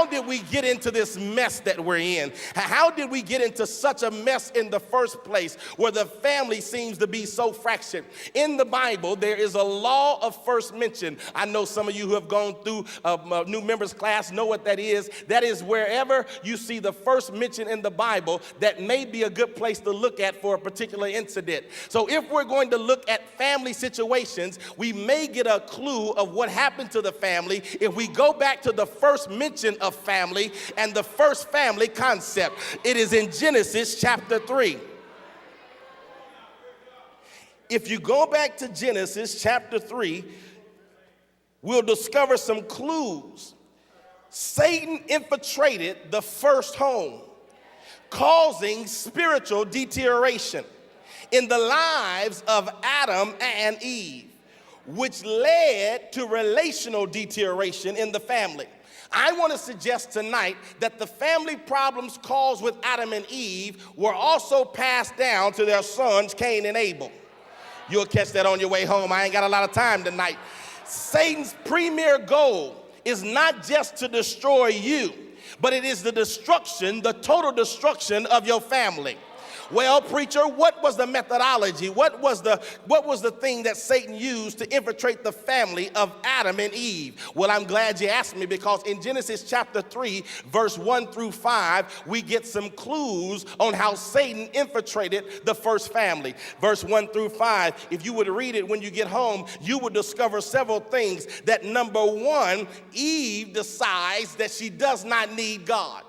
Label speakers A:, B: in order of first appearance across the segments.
A: did we get into this mess that we're in? How did we get into such a mess in the first place where the family seems to be so fractured? In the Bible, there is a law of first mention. I know some of you who have gone through a new members class know what that is. That is wherever you see the first mention in the Bible, that may be a good place to look at for a particular incident. So if we're going to look at family situations, we may get a clue of what happened to the family if we go back to the first mention of family and the first family concept. It is in Genesis chapter 3. If you go back to Genesis chapter 3, we'll discover some clues. Satan infiltrated the first home, causing spiritual deterioration in the lives of Adam and Eve, which led to relational deterioration in the family. I want to suggest tonight that the family problems caused with Adam and Eve were also passed down to their sons, Cain and Abel. You'll catch that on your way home. I ain't got a lot of time tonight. Satan's premier goal is not just to destroy you, but it is the destruction, the total destruction of your family. Well, preacher, what was the methodology? What was the thing that Satan used to infiltrate the family of Adam and Eve? Well, I'm glad you asked me, because in Genesis chapter 3, verse 1 through 5, we get some clues on how Satan infiltrated the first family. Verse 1 through 5, if you would read it when you get home, you would discover several things. That number one, Eve decides that she does not need God.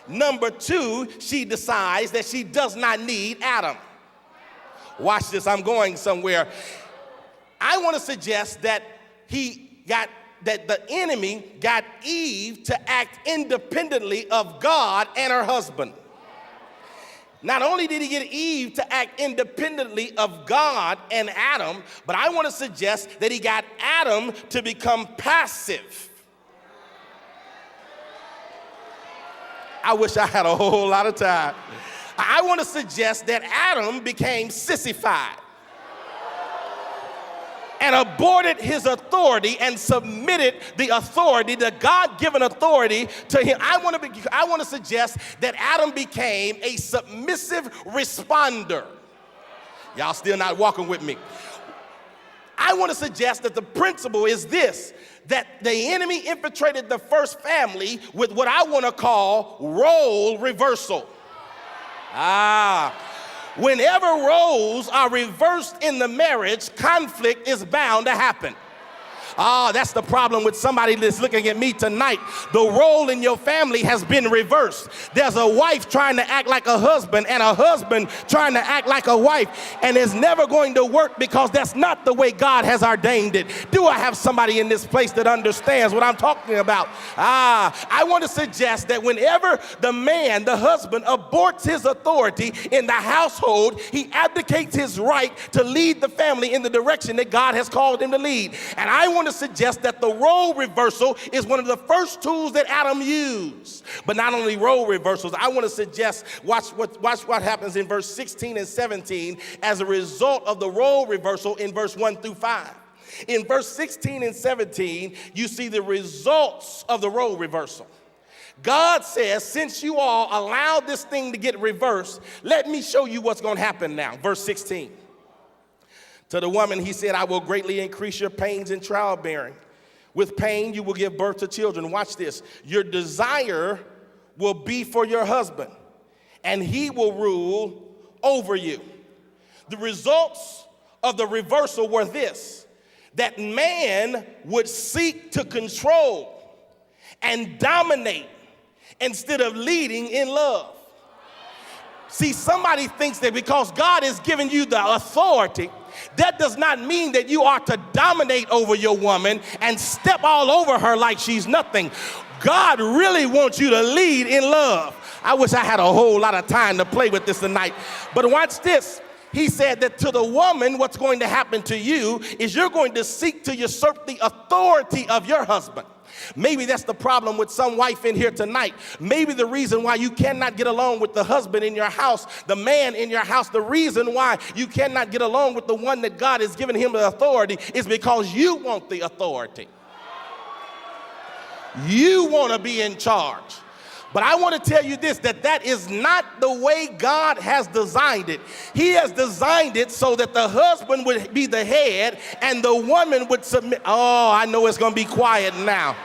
A: Number two, she decides that she does not need Adam. Watch this, I'm going somewhere. I want to suggest that the enemy got Eve to act independently of God and her husband. Not only did he get Eve to act independently of God and Adam, but I want to suggest that he got Adam to become passive. I wish I had a whole lot of time. I want to suggest that Adam became sissified and aborted his authority and submitted the authority, the God-given authority, to him. I want to suggest that Adam became a submissive responder. Y'all still not walking with me. I want to suggest that the principle is this, that the enemy infiltrated the first family with what I want to call role reversal. Whenever roles are reversed in the marriage, conflict is bound to happen. That's the problem with somebody that's looking at me tonight. The role in your family has been reversed. There's a wife trying to act like a husband and a husband trying to act like a wife, and it's never going to work because that's not the way God has ordained it. Do I have somebody in this place that understands what I'm talking about? I want to suggest that whenever the man, the husband, aborts his authority in the household, he abdicates his right to lead the family in the direction that God has called him to lead. And I want to suggest that the role reversal is one of the first tools that Adam used. But not only role reversals, I want to suggest, watch what happens in verse 16 and 17 as a result of the role reversal in verse 1 through 5. In verse 16 and 17, you see the results of the role reversal. God says, since you all allowed this thing to get reversed, let me show you what's going to happen now. Verse 16. To the woman, he said, I will greatly increase your pains in childbearing. With pain, you will give birth to children. Watch this. Your desire will be for your husband, and he will rule over you. The results of the reversal were this, that man would seek to control and dominate instead of leading in love. See, somebody thinks that because God has given you the authority, that does not mean that you are to dominate over your woman and step all over her like she's nothing. God really wants you to lead in love. I wish I had a whole lot of time to play with this tonight. But watch this. He said that to the woman, what's going to happen to you is you're going to seek to usurp the authority of your husband. Maybe that's the problem with some wife in here tonight. Maybe the reason why you cannot get along with the husband in your house, the man in your house, the reason why you cannot get along with the one that God has given him the authority is because you want the authority. You want to be in charge. But I want to tell you this, that is not the way God has designed it. He has designed it so that the husband would be the head and the woman would submit. Oh, I know it's going to be quiet now.